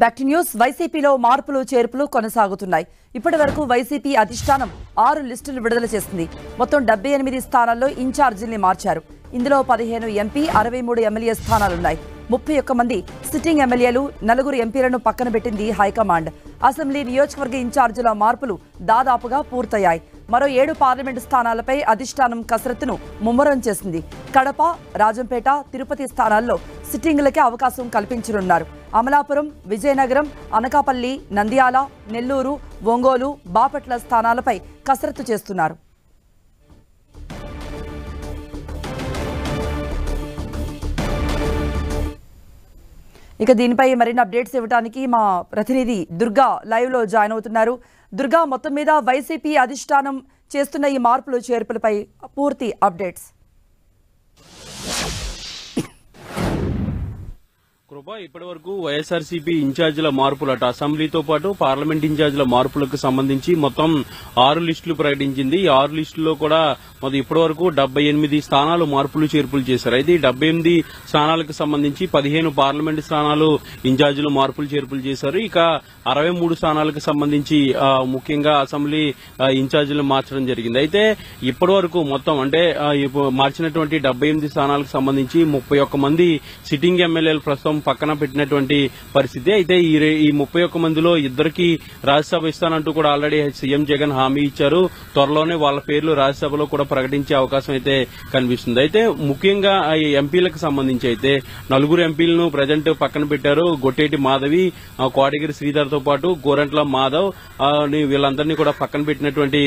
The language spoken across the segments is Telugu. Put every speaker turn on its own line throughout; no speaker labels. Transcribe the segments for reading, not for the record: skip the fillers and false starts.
Back to news. వైసీపీలో మార్పులు చేర్పులు కొనసాగుతున్నాయి. ఇప్పటి వరకు వైసీపీ అధిష్టానం 6 లిస్టులు విడుదల చేసింది. మొత్తం 78 స్థానాల్లో ఇన్ఛార్జీల్ని మార్చారు. ఇందులో 15 ఎంపీ, 63 ఎమ్మెల్యే స్థానాలున్నాయి. 31 మంది సిట్టింగ్ ఎమ్మెల్యేలు, 4 ఎంపీలను పక్కన పెట్టింది హైకమాండ్. అసెంబ్లీ నియోజకవర్గ ఇన్ఛార్జీల మార్పులు దాదాపుగా పూర్తయ్యాయి. మరో 7 పార్లమెంటు స్థానాలపై అధిష్టానం కసరత్తును ముమ్మరం చేసింది. కడప, రాజంపేట, తిరుపతి స్థానాల్లో సిట్టింగులకే అవకాశం కల్పించనున్నారు. అమలాపురం, విజయనగరం, అనకాపల్లి, నంద్యాల, నెల్లూరు, ఒంగోలు, బాపట్ల స్థానాలపై కసరత్తు చేస్తున్నారు. ఇక దీనిపై మరిన్ని అప్డేట్స్ ఇవ్వడానికి మా ప్రతినిధి దుర్గా లైవ్ లో జాయిన్ అవుతున్నారు. దుర్గా, మొత్తం మీద వైసీపీ అధిష్టానం చేస్తున్న ఈ మార్పులు చేర్పులపై పూర్తి అప్డేట్స్.
కృప, ఇప్పటి వరకు వైఎస్ఆర్సీపీ ఇన్ఛార్జీల మార్పులట అసెంబ్లీతో పాటు పార్లమెంట్ ఇన్ఛార్జీల మార్పులకు సంబంధించి మొత్తం 6 లిస్టులు ప్రకటించింది. ఈ 6 లిస్టుల్లో కూడా ఇప్పటి వరకు 78 స్థానాలు మార్పులు చేర్పులు చేశారు. అయితే ఈ 78 స్థానాలకు సంబంధించి 15 పార్లమెంట్ స్థానాలు ఇన్ఛార్జీలు మార్పులు చేర్పులు చేశారు. ఇక 63 స్థానాలకు సంబంధించి ముఖ్యంగా అసెంబ్లీ ఇన్ఛార్జీలు మార్చడం జరిగింది. అయితే ఇప్పటి వరకు మొత్తం అంటే మార్చినటువంటి 78 స్థానాలకు సంబంధించి 31 మంది సిట్టింగ్ ఎమ్మెల్యేలు ప్రస్తుతం పక్కన పెట్టినటువంటి పరిస్థితి. అయితే ఈ 31 మందిలో ఇద్దరికి రాజ్యసభ ఇస్తానంటూ కూడా ఆల్రెడీ సీఎం జగన్ హామీ ఇచ్చారు. త్వరలోనే వాళ్ళ పేర్లు రాజ్యసభలో కూడా ప్రకటించే అవకాశం అయితే కనిపిస్తుంది. అయితే ముఖ్యంగా ఈ ఎంపీలకు సంబంధించి అయితే 4 ఎంపీలను ప్రజెంట్ పక్కన పెట్టారు. గొట్టేటి మాధవి, కోటగిరి శ్రీధర్ తో పాటు గోరంట్ల మాధవ్ వీళ్ళందరినీ కూడా పక్కన పెట్టినటువంటి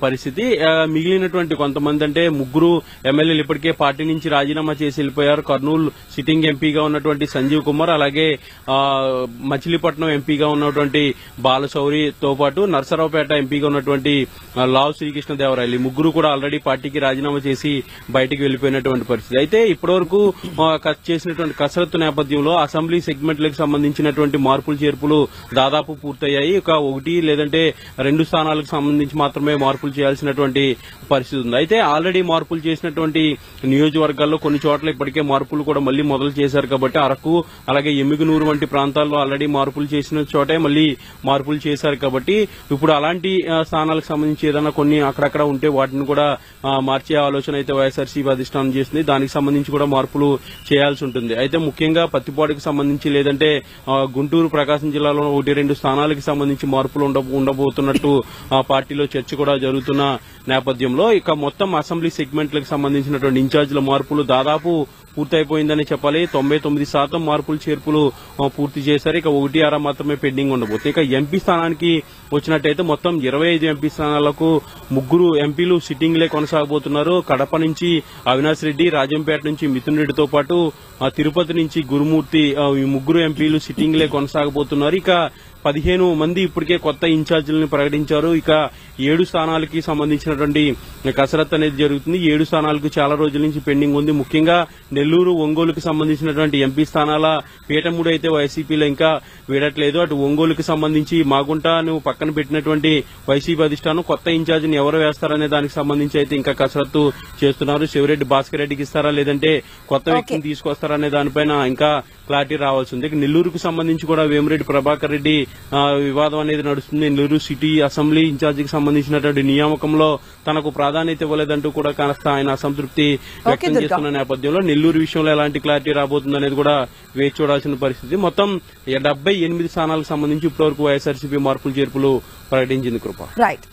పరిస్థితి. మిగిలినటువంటి కొంతమంది అంటే 3 ఎమ్మెల్యేలు ఇప్పటికే పార్టీ నుంచి రాజీనామా చేసి వెళ్ళిపోయారు. కర్నూలు సిట్టింగ్ ఎంపీగా ఉన్నటువంటి సంజీవ్ కుమార్, అలాగే మచిలీపట్నం ఎంపీగా ఉన్నటువంటి బాలశౌరితో పాటు నర్సరావుపేట ఎంపీగా ఉన్నటువంటి లావు శ్రీకృష్ణదేవరాయలు 3 కూడా ఆల్రెడీ పార్టీకి రాజీనామా చేసి బయటికి వెళ్లిపోయినటువంటి పరిస్థితి. అయితే ఇప్పటివరకు చేసినటువంటి కసరత్తు నేపథ్యంలో అసెంబ్లీ సెగ్మెంట్లకు సంబంధించినటువంటి మార్పులు చేర్పులు దాదాపు పూర్తయ్యాయి. ఒక 1 లేదంటే 2 స్థానాలకు సంబంధించి మాత్రమే మార్పులు చేయాల్సినటువంటి పరిస్థితి ఉంది. అయితే ఆల్రెడీ మార్పులు చేసినటువంటి నియోజకవర్గాల్లో కొన్ని చోట్ల ఇప్పటికే మార్పులు కూడా మళ్లీ మొదలు చేశారు. కాబట్టి అరకు, అలాగే ఎమ్మిగనూరు వంటి ప్రాంతాల్లో ఆల్రెడీ మార్పులు చేసిన చోటే మళ్లీ మార్పులు చేశారు. కాబట్టి ఇప్పుడు అలాంటి స్థానాలకు సంబంధించి ఏదైనా కొన్ని అక్కడక్కడ ఉంటే వాటిని కూడా మార్చే ఆలోచన అయితే వైఎస్ఆర్సీపీ అధిష్టానం చేసింది. దానికి సంబంధించి కూడా మార్పులు చేయాల్సి ఉంటుంది. అయితే ముఖ్యంగా పత్తిపాడుకు సంబంధించి లేదంటే గుంటూరు, ప్రకాశం జిల్లాలో 1-2 స్థానాలకు సంబంధించి మార్పులు ఉండబోతున్నట్టు పార్టీలో చర్చ కూడా జరుగుతున్న నేపథ్యంలో ఇక మొత్తం అసెంబ్లీ సెగ్మెంట్లకు సంబంధించినటువంటి ఇన్ఛార్జీల మార్పులు దాదాపు పూర్తయిపోయిందని చెప్పాలి. 99% మార్పులు చేర్పులు పూర్తి చేశారు. ఇక 1-6 మాత్రమే పెండింగ్ ఉండబోతుంది. ఇక ఎంపీ స్థానానికి వచ్చినట్టయితే మొత్తం 25 ఎంపీ స్థానాలకు 3 ఎంపీలు సిట్టింగ్లే కొనసాగబోతున్నారు. కడప నుంచి అవినాష్ రెడ్డి, రాజంపేట నుంచి మిథున్ రెడ్డితో పాటు తిరుపతి నుంచి గురుమూర్తి ఈ 3 ఎంపీలు సిట్టింగ్లే కొనసాగబోతున్నారు. ఇక 15 మంది ఇప్పటికే కొత్త ఇన్ఛార్జీలను ప్రకటించారు. ఇక 7 స్థానాలకి సంబంధించినటువంటి కసరత్తు అనేది జరుగుతుంది. 7 స్థానాలకు చాలా రోజుల నుంచి పెండింగ్ ఉంది. ముఖ్యంగా నెల్లూరు, ఒంగోలుకు సంబంధించినటువంటి ఎంపీ స్థానాల పీఠముడు అయితే వైసీపీలో ఇంకా వీడట్లేదు. అటు ఒంగోలుకు సంబంధించి మాగుంటను పక్కన పెట్టినటువంటి వైసీపీ అధిష్టానం కొత్త ఇన్ఛార్జిని ఎవరు వేస్తారనే దానికి సంబంధించి అయితే ఇంకా కసరత్తు చేస్తున్నారు. శివరెడ్డి భాస్కర్ రెడ్డికి ఇస్తారా లేదంటే కొత్త వ్యక్తిని తీసుకొస్తారా అనే దానిపైన ఇంకా క్లారిటీ రావాల్సి ఉంది. నెల్లూరుకు సంబంధించి కూడా వేమిరెడ్డి ప్రభాకర్ రెడ్డి వివాదం అనేది నడుస్తుంది. నెల్లూరు సిటీ అసెంబ్లీ ఇన్ఛార్జికి సంబంధించినటువంటి నియామకంలో తనకు ప్రాధాన్యత ఇవ్వలేదంటూ కూడా కాస్త ఆయన అసంతృప్తి వ్యక్తం చేస్తున్న నేపథ్యంలో నెల్లూరు విషయంలో ఎలాంటి క్లారిటీ రాబోతుంది అనేది కూడా వేచి చూడాల్సిన పరిస్థితి. మొత్తం 78 స్థానాలకు సంబంధించి ఇప్పటివరకు వైఎస్ఆర్సీపీ మార్పులు చేర్పులు ప్రకటించింది. కృప.
రైట్.